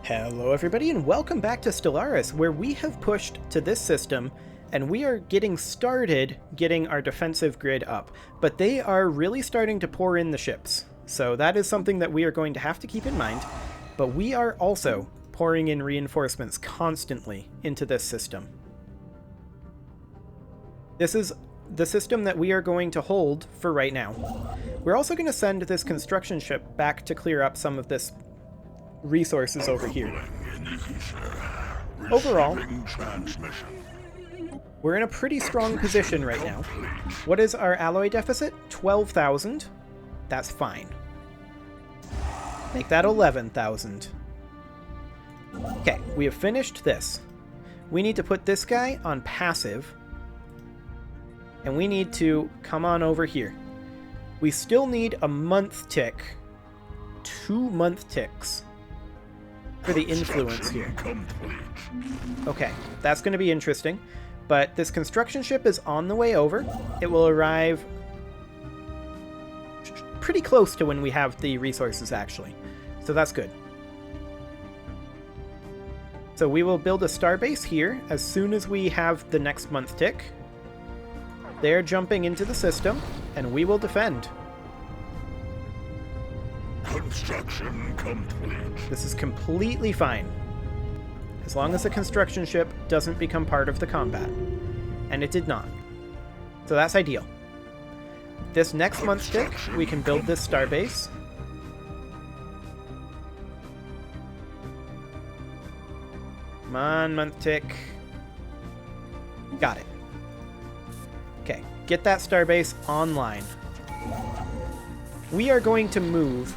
Hello everybody and welcome back to Stellaris, where we have pushed to this system and we are getting started getting our defensive grid up, but they are really starting to pour in the ships. So that is something that we are going to have to keep in mind, but we are also pouring in reinforcements constantly into this system. This is the system that we are going to hold for right now. We're also going to send this construction ship back to clear up some of this resources over here. Overall, we're in a pretty strong position right now. What is our alloy deficit? 12,000. That's fine. Make that 11,000. Okay, we have finished this. We need to put this guy on passive. And we need to come on over here. We still need a month tick. 2 month ticks for the influence here. Okay, that's going to be interesting. But this construction ship is on the way over. It will arrive pretty close to when we have the resources, actually. So that's good. So we will build a starbase here as soon as we have the next month tick. They're jumping into the system, and we will defend. Construction complete. This is completely fine. As long as the construction ship doesn't become part of the combat. And it did not. So that's ideal. This next month tick, we can build this starbase. Come on, month tick. Got it. Okay, get that starbase online. We are going to move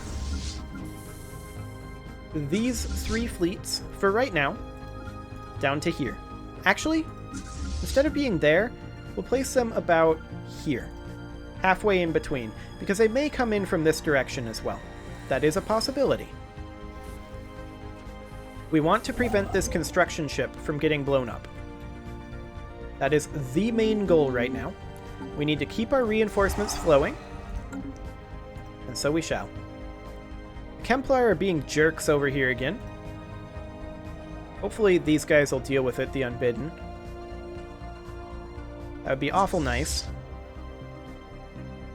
these 3 fleets, for right now, down to here. Actually, instead of being there, we'll place them about here. Halfway in between, because they may come in from this direction as well. That is a possibility. We want to prevent this construction ship from getting blown up. That is the main goal right now. We need to keep our reinforcements flowing, and so we shall. Kemplar are being jerks over here again. Hopefully these guys will deal with it, the Unbidden. That would be awful nice.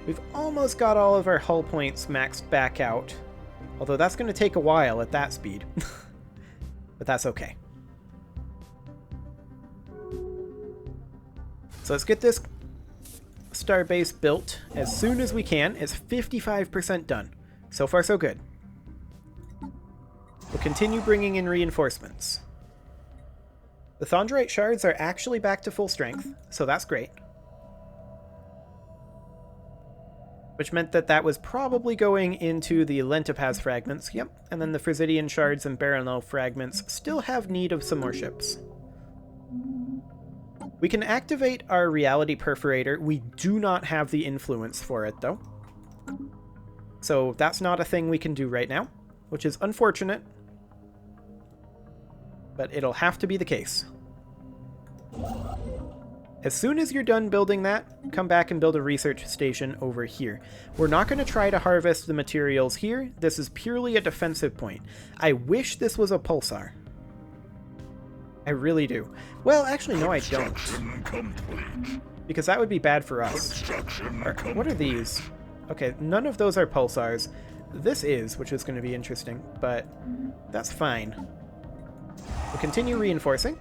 We've almost got all of our hull points maxed back out, although that's going to take a while at that speed. But that's okay. So let's get this starbase built as soon as we can. It's 55% done. So far so good. We'll continue bringing in reinforcements. The Thondrite shards are actually back to full strength, so that's great. Which meant that that was probably going into the Lentopaz fragments, yep, and then the Frisidian shards and Baranel fragments still have need of some more ships. We can activate our reality perforator. We do not have the influence for it, though. So that's not a thing we can do right now, which is unfortunate. But it'll have to be the case. As soon as you're done building that, come back and build a research station over here. We're not going to try to harvest the materials here. This is purely a defensive point. I wish this was a pulsar. I really do. Well, actually, no, I don't. Because that would be bad for us. What are these? Okay, none of those are pulsars. This is, which is going to be interesting, but that's fine. We'll continue reinforcing.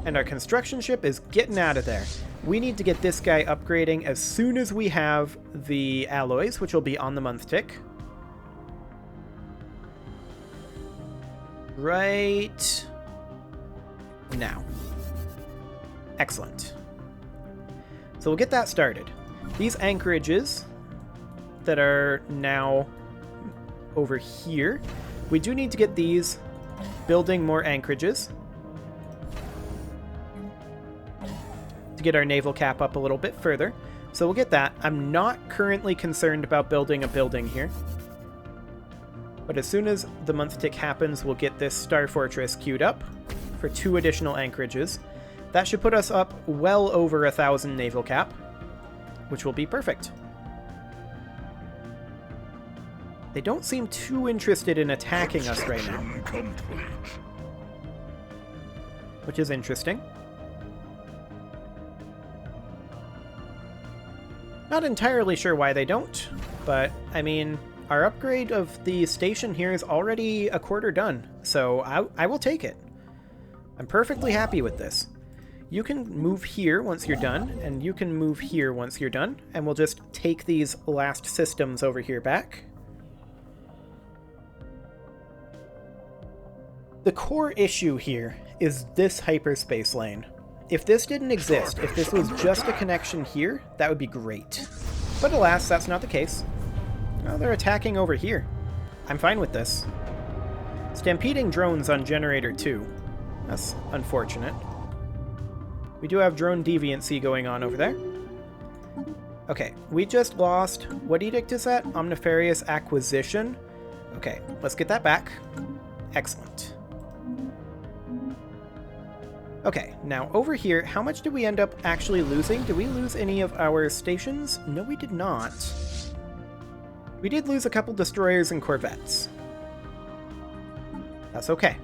And our construction ship is getting out of there. We need to get this guy upgrading as soon as we have the alloys, which will be on the month tick. Right now. Excellent. So we'll get that started. These anchorages that are now over here, we do need to get these building more anchorages to get our naval cap up a little bit further. So we'll get that. I'm not currently concerned about building a building here. But as soon as the month tick happens, we'll get this Star Fortress queued up for 2 additional anchorages. That should put us up well over 1,000 naval cap, which will be perfect. They don't seem too interested in attacking us right now, which is interesting. Not entirely sure why they don't, but, I mean, our upgrade of the station here is already a quarter done, so I will take it. I'm perfectly happy with this. You can move here once you're done, and you can move here once you're done, and we'll just take these last systems over here back. The core issue here is this hyperspace lane. If this didn't exist, if this was just a connection here, that would be great. But alas, that's not the case. Well, they're attacking over here. I'm fine with this. Stampeding drones on Generator 2. That's unfortunate. We do have drone deviancy going on over there. Okay, we just lost... What edict is that? Omnifarious Acquisition? Okay, let's get that back. Excellent. Okay, now over here, how much did we end up actually losing? Did we lose any of our stations? No, we did not. We did lose a couple destroyers and corvettes. That's okay.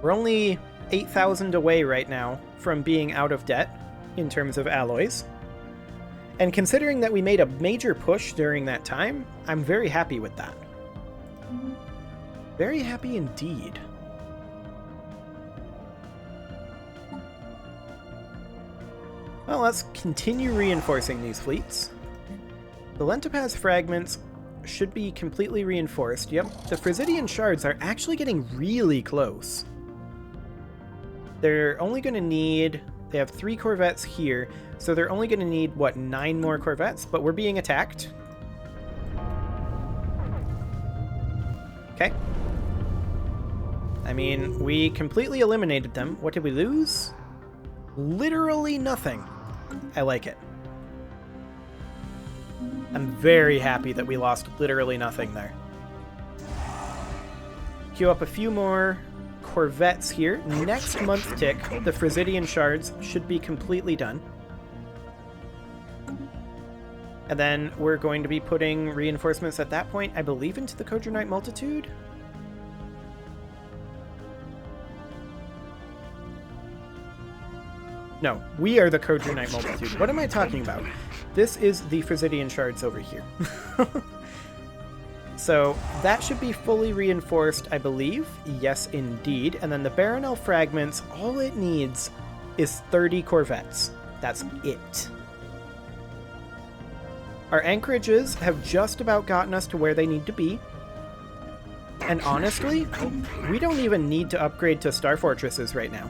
We're only 8,000 away right now from being out of debt in terms of alloys. And considering that we made a major push during that time, I'm very happy with that. Very happy indeed. Well, let's continue reinforcing these fleets. The Lentopaz fragments should be completely reinforced. Yep, the Frisidian shards are actually getting really close. They're only going to need... They have 3 corvettes here, so they're only going to need, what, 9 more corvettes? But we're being attacked. Okay. I mean, we completely eliminated them. What did we lose? Literally nothing. I like it. I'm very happy that we lost literally nothing there. Queue up a few more corvettes here. Next month tick, the Frisidian shards should be completely done. And then we're going to be putting reinforcements at that point, I believe, into the Kodronite Multitude. No, we are the Kodronite Multitude. What am I talking about? This is the Frisidian shards over here. So that should be fully reinforced, I believe. Yes, indeed. And then the Baronel fragments, all it needs is 30 corvettes. That's it. Our anchorages have just about gotten us to where they need to be. And honestly, we don't even need to upgrade to Star Fortresses right now.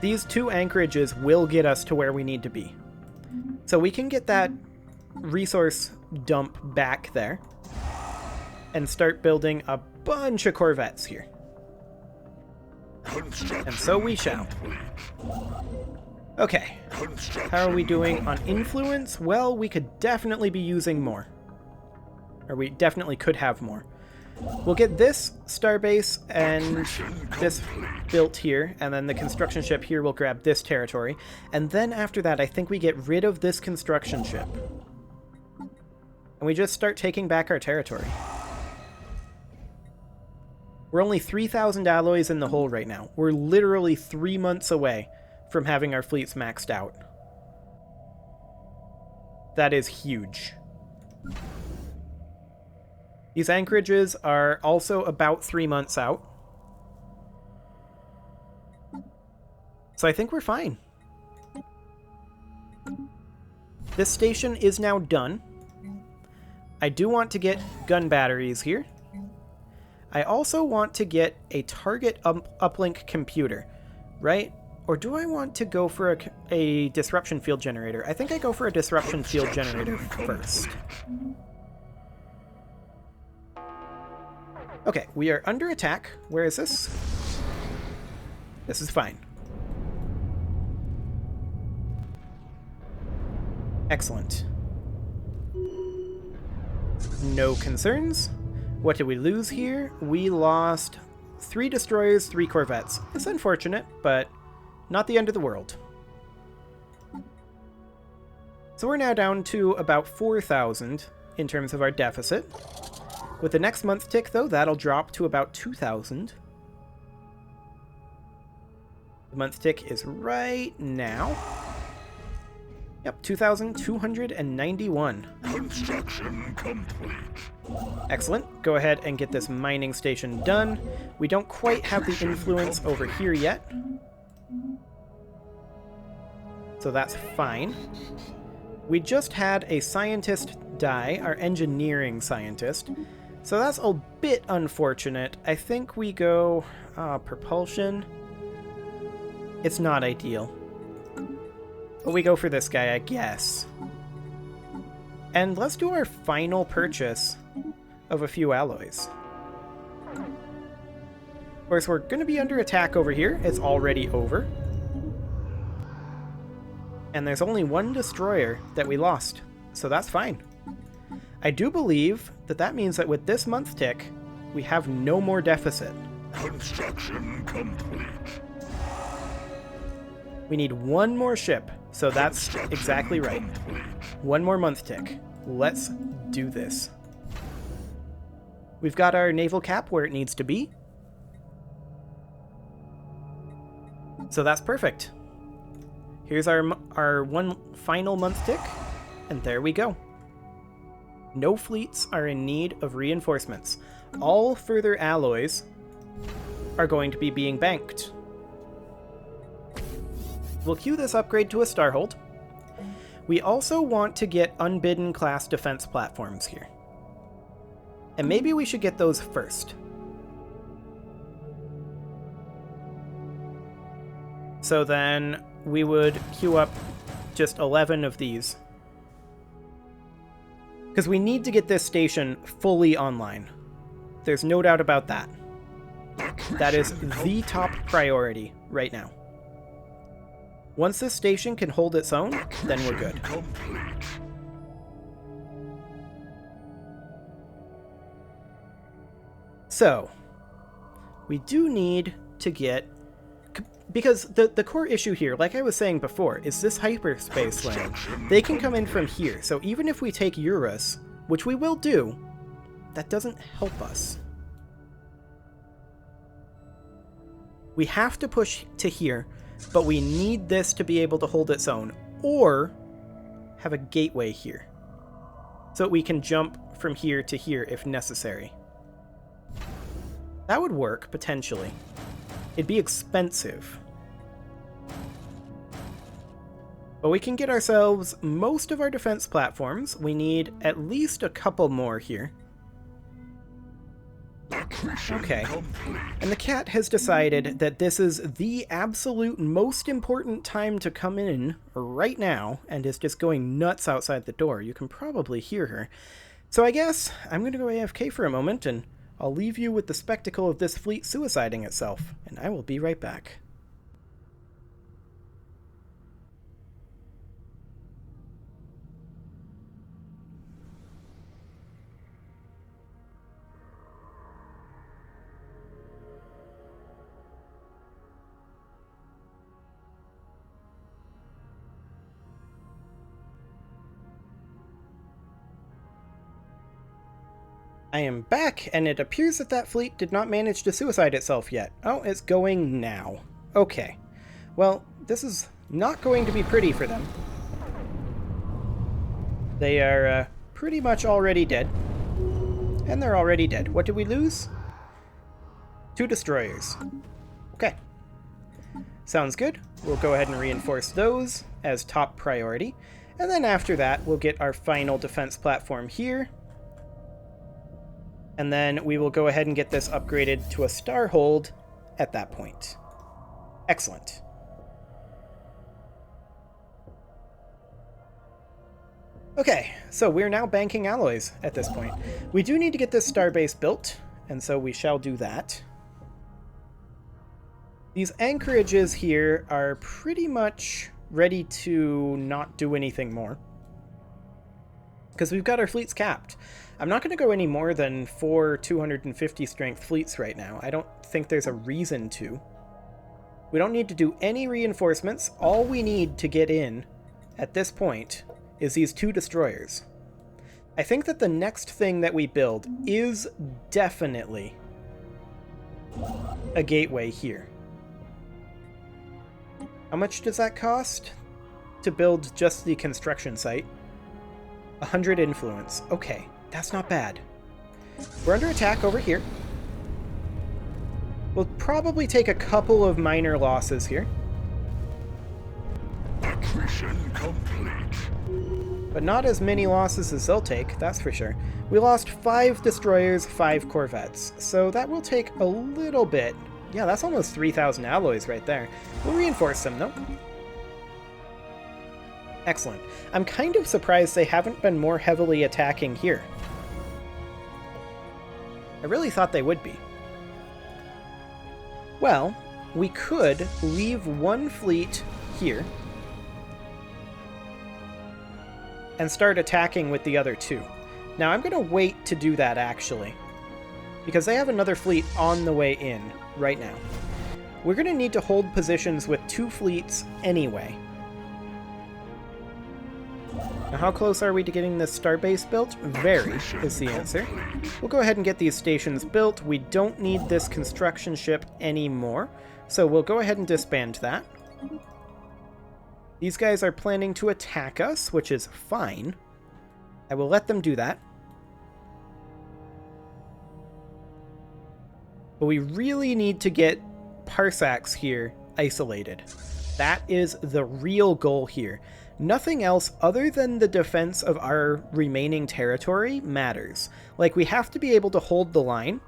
These 2 anchorages will get us to where we need to be. So we can get that resource dump back there and start building a bunch of corvettes here. And so we shall. Okay, how are we doing on influence? Well, we could definitely be using more. Or we definitely could have more. We'll get this starbase and this built here, and then the construction ship here will grab this territory. And then after that, I think we get rid of this construction ship. And we just start taking back our territory. We're only 3,000 alloys in the hole right now. We're literally 3 months away from having our fleets maxed out. That is huge. These anchorages are also about 3 months out. So I think we're fine. This station is now done. I do want to get gun batteries here. I also want to get a target uplink computer, right? Or do I want to go for a disruption field generator? I think I go for a disruption field generator first. Okay, we are under attack. Where is this? This is fine. Excellent. No concerns. What did we lose here? We lost 3 destroyers, 3 corvettes. It's unfortunate, but not the end of the world. So we're now down to about 4,000 in terms of our deficit. With the next month tick, though, that'll drop to about 2,000. The month tick is right now. Yep, 2,291. Construction complete. Excellent. Go ahead and get this mining station done. We don't quite have the influence over here yet, so that's fine. We just had a scientist die, our engineering scientist, so that's a bit unfortunate. I think we go propulsion. It's not ideal, but we go for this guy, I guess. And let's do our final purchase of a few alloys. Of course, we're going to be under attack over here. It's already over. And there's only one destroyer that we lost, so that's fine. I do believe that that means that with this month tick, we have no more deficit. Construction complete. We need one more ship, so that's exactly right. One more month tick. Let's do this. We've got our naval cap where it needs to be. So that's perfect. Here's our one final month tick, and there we go. No fleets are in need of reinforcements. All further alloys are going to be being banked. We'll queue this upgrade to a Starhold. We also want to get Unbidden class defense platforms here. And maybe we should get those first. So then we would queue up just 11 of these. Because we need to get this station fully online. There's no doubt about that. That is the top priority right now. Once this station can hold its own, then we're good. So, we do need to get... Because the core issue here, like I was saying before, is this hyperspace lane. They can come in from here, so even if we take Eurus, which we will do, that doesn't help us. We have to push to here, but we need this to be able to hold its own, or have a gateway here, so that we can jump from here to here if necessary. That would work, potentially. It'd be expensive. But we can get ourselves most of our defense platforms. We need at least a couple more here. Okay. And the cat has decided that this is the absolute most important time to come in right now, and is just going nuts outside the door. You can probably hear her. So I guess I'm going to go AFK for a moment, and I'll leave you with the spectacle of this fleet suiciding itself, and I will be right back. I am back, and it appears that that fleet did not manage to suicide itself yet. Oh, it's going now. Okay. Well, this is not going to be pretty for them. They are pretty much already dead. And they're already dead. What did we lose? 2 destroyers. Okay. Sounds good. We'll go ahead and reinforce those as top priority. And then after that, we'll get our final defense platform here. And then we will go ahead and get this upgraded to a Starhold at that point. Excellent. Okay, so we're now banking alloys at this point. We do need to get this starbase built, and so we shall do that. These anchorages here are pretty much ready to not do anything more, because we've got our fleets capped. I'm not going to go any more than 4 250 strength fleets right now. I don't think there's a reason to. We don't need to do any reinforcements. All we need to get in at this point is these 2 destroyers. I think that the next thing that we build is definitely a gateway here. How much does that cost to build just the construction site? 100 influence. Okay, that's not bad. We're under attack over here. We'll probably take a couple of minor losses here. Attrition complete. But not as many losses as they'll take, that's for sure. We lost 5 destroyers, 5 corvettes, so that will take a little bit. Yeah, that's almost 3,000 alloys right there. We'll reinforce them, though. Excellent. I'm kind of surprised they haven't been more heavily attacking here. I really thought they would be. Well, we could leave 1 fleet here and start attacking with the other 2. Now, I'm going to wait to do that, actually, because they have another fleet on the way in right now. We're going to need to hold positions with 2 fleets anyway. Now, how close are we to getting this starbase built? Very is the answer. We'll go ahead and get these stations built. We don't need this construction ship anymore, so we'll go ahead and disband that. These guys are planning to attack us, which is fine. I will let them do that. But we really need to get parsecs here isolated. That is the real goal here. Nothing else other than the defense of our remaining territory matters. Like, we have to be able to hold the line.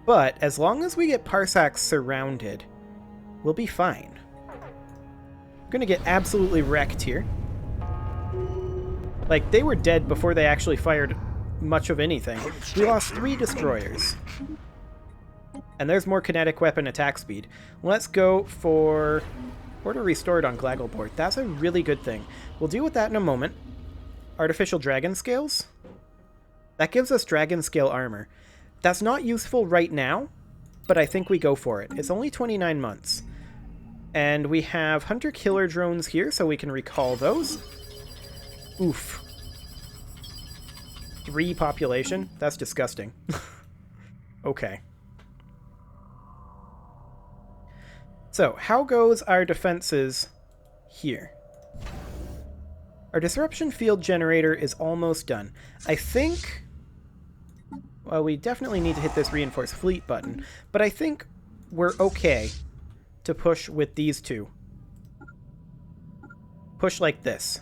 But as long as we get parsecs surrounded, we'll be fine. We're gonna get absolutely wrecked here. Like, they were dead before they actually fired much of anything. We lost 3 destroyers. And there's more kinetic weapon attack speed. Let's go for order restored on Glaggleborg. That's a really good thing. We'll deal with that in a moment. Artificial dragon scales. That gives us dragon scale armor. That's not useful right now, but I think we go for it. It's only 29 months. And we have hunter-killer drones here, so we can recall those. Oof. 3 population? That's disgusting. Okay. So, how goes our defenses here? Our disruption field generator is almost done. I think... Well, we definitely need to hit this reinforce fleet button, but I think we're okay to push with these 2. Push like this.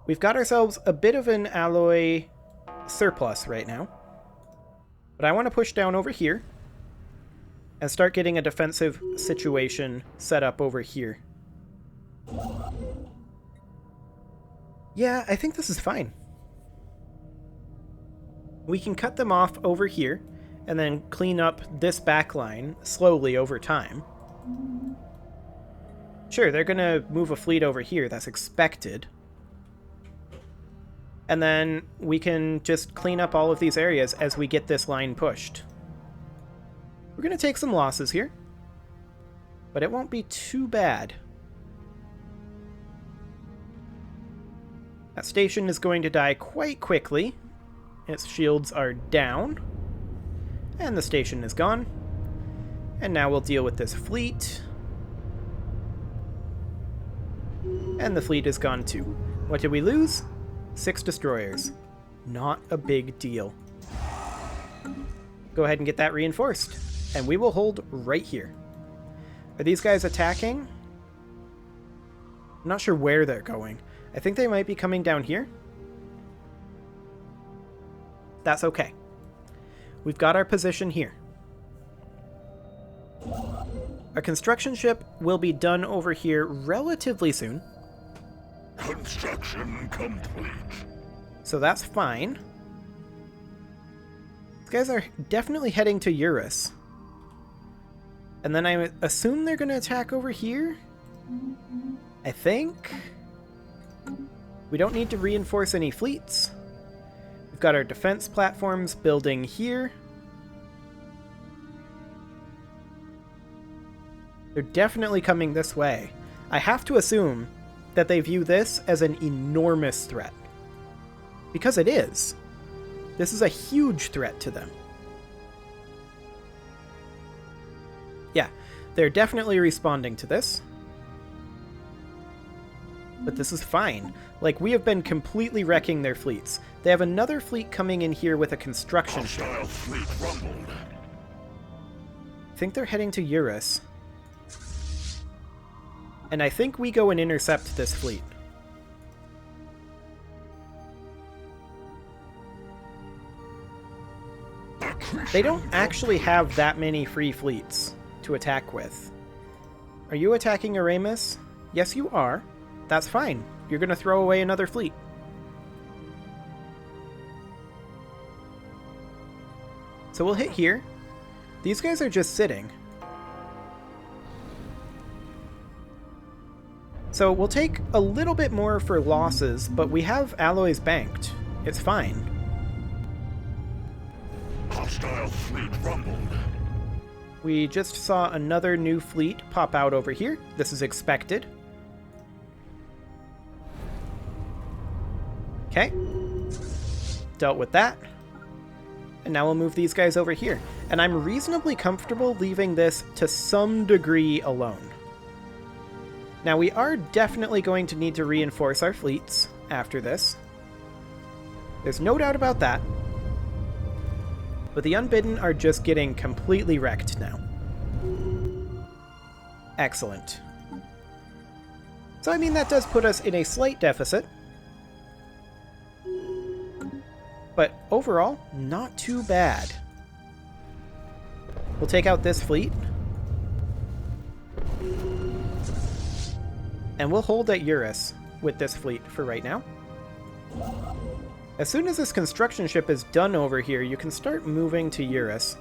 We've got ourselves a bit of an alloy surplus right now, but I want to push down over here and start getting a defensive situation set up over here. Yeah, I think this is fine. We can cut them off over here and then clean up this back line slowly over time. Sure, they're going to move a fleet over here. That's expected. And then we can just clean up all of these areas as we get this line pushed. We're going to take some losses here, but it won't be too bad. That station is going to die quite quickly. Its shields are down. And the station is gone. And now we'll deal with this fleet. And the fleet is gone too. What did we lose? 6 destroyers. Not a big deal. Go ahead and get that reinforced. And we will hold right here. Are these guys attacking? I'm not sure where they're going. I think they might be coming down here. That's okay. We've got our position here. Our construction ship will be done over here relatively soon. Construction complete. So that's fine. These guys are definitely heading to Eurus. And then I assume they're going to attack over here? I think. We don't need to reinforce any fleets. We've got our defense platforms building here. They're definitely coming this way. I have to assume that they view this as an enormous threat. Because it is. This is a huge threat to them. Yeah, they're definitely responding to this. But this is fine. Like, we have been completely wrecking their fleets. They have another fleet coming in here with a construction ship. I think they're heading to Eurus. And I think we go and intercept this fleet. They don't actually have that many free fleets to attack with. Are you attacking Aramis? Yes, you are. That's fine. You're going to throw away another fleet. So we'll hit here. These guys are just sitting. So we'll take a little bit more for losses, but we have alloys banked. It's fine. Hostile fleet rumbled. We just saw another new fleet pop out over here. This is expected. Okay. Dealt with that. And now we'll move these guys over here. And I'm reasonably comfortable leaving this to some degree alone. Now, we are definitely going to need to reinforce our fleets after this. There's no doubt about that. But the Unbidden are just getting completely wrecked now. Excellent. So, I mean, that does put us in a slight deficit. But overall, not too bad. We'll take out this fleet. And we'll hold at Eurus with this fleet for right now. As soon as this construction ship is done over here, you can start moving to Eurus.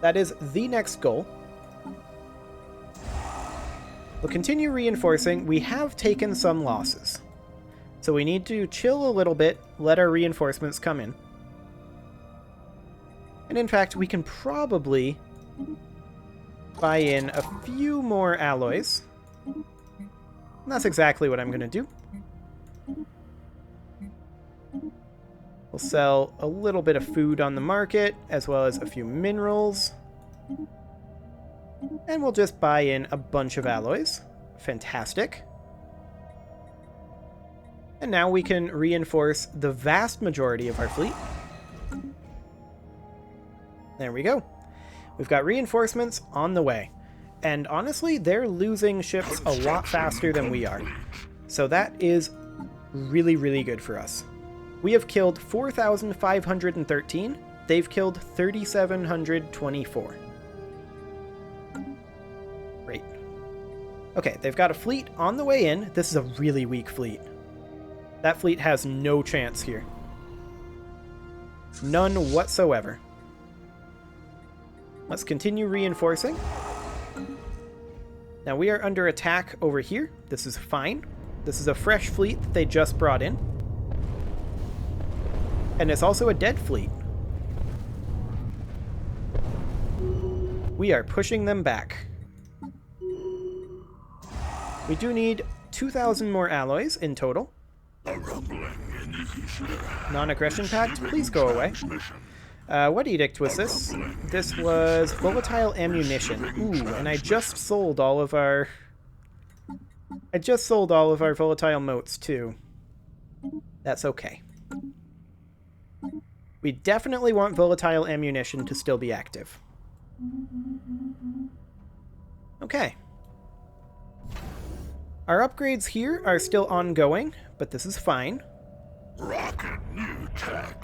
That is the next goal. We'll continue reinforcing. We have taken some losses. So we need to chill a little bit, let our reinforcements come in. And in fact, we can probably buy in a few more alloys. And that's exactly what I'm going to do. We'll sell a little bit of food on the market, as well as a few minerals. And we'll just buy in a bunch of alloys. Fantastic. And now we can reinforce the vast majority of our fleet. There we go. We've got reinforcements on the way. And honestly, they're losing ships a lot faster than we are. So that is really, really good for us. We have killed 4,513. They've killed 3,724. Great. Okay, they've got a fleet on the way in. This is a really weak fleet. That fleet has no chance here. None whatsoever. Let's continue reinforcing. Now we are under attack over here. This is fine. This is a fresh fleet that they just brought in. And it's also a dead fleet. We are pushing them back. We do need 2,000 more alloys in total. Non-aggression pact, please go away. What edict was this? This was volatile ammunition. Ooh, and I just sold all of our... volatile motes, too. That's okay. We definitely want volatile ammunition to still be active. Okay. Our upgrades here are still ongoing, but this is fine. Rocket new tech.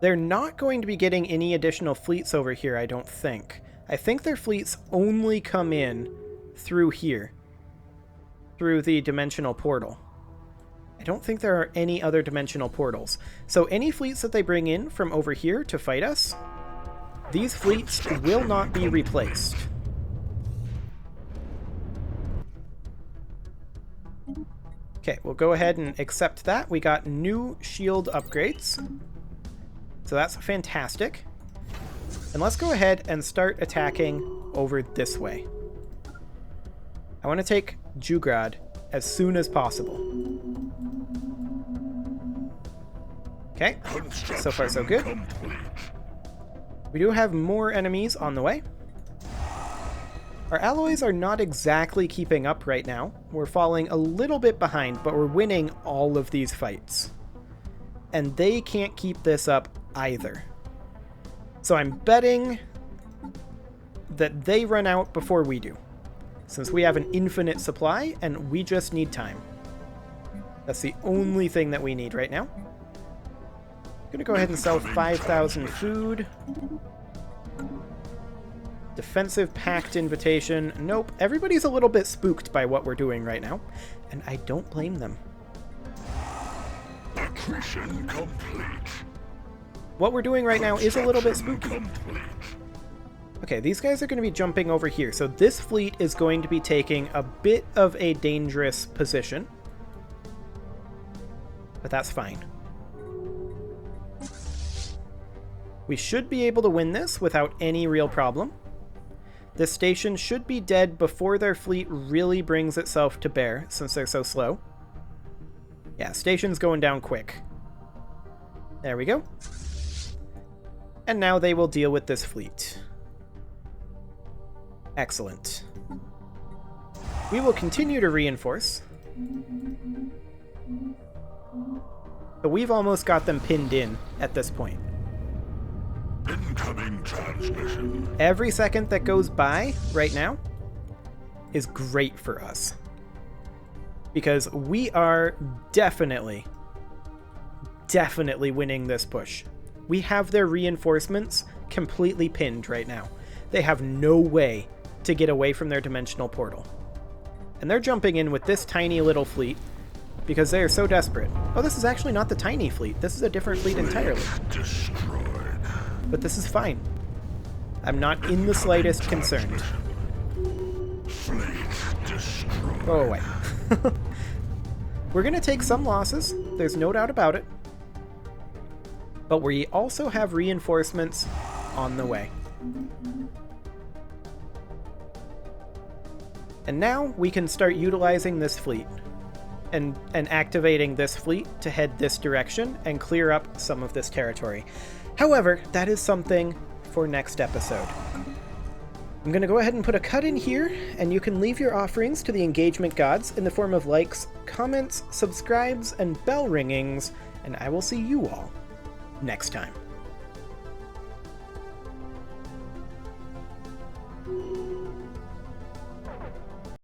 They're not going to be getting any additional fleets over here, I don't think. I think their fleets only come in through here. Through the dimensional portal. I don't think there are any other dimensional portals. So any fleets that they bring in from over here to fight us, these fleets will not be replaced. Okay, we'll go ahead and accept that. We got new shield upgrades. So that's fantastic. And let's go ahead and start attacking over this way. I want to take Jugrad as soon as possible. Okay, so far so good. We do have more enemies on the way. Our alloys are not exactly keeping up right now. We're falling a little bit behind, but we're winning all of these fights. And they can't keep this up either. So I'm betting that they run out before we do, since we have an infinite supply and we just need time. That's the only thing that we need right now. I'm gonna go ahead and sell 5,000 food. Defensive pact invitation. Nope. Everybody's a little bit spooked by what we're doing right now, and I don't blame them. Attrition complete. What we're doing right now is a little bit spooky. Okay, these guys are going to be jumping over here, so this fleet is going to be taking a bit of a dangerous position. But that's fine. We should be able to win this without any real problem. This station should be dead before their fleet really brings itself to bear, since they're so slow. Yeah, station's going down quick. There we go. And now they will deal with this fleet. Excellent. We will continue to reinforce. But we've almost got them pinned in at this point. Incoming transmission. Every second that goes by right now is great for us. Because we are definitely winning this push. We have their reinforcements completely pinned right now. They have no way to get away from their dimensional portal. And they're jumping in with this tiny little fleet because they are so desperate. Oh, this is actually not the tiny fleet. This is a different fleet entirely. Destroyed. But this is fine. I'm not in the slightest concerned. Fleet destroyed. Go away. We're going to take some losses. There's no doubt about it. But we also have reinforcements on the way. And now we can start utilizing this fleet and activating this fleet to head this direction and clear up some of this territory. However, that is something for next episode. I'm going to go ahead and put a cut in here, and you can leave your offerings to the engagement gods in the form of likes, comments, subscribes, and bell ringings, and I will see you all next time.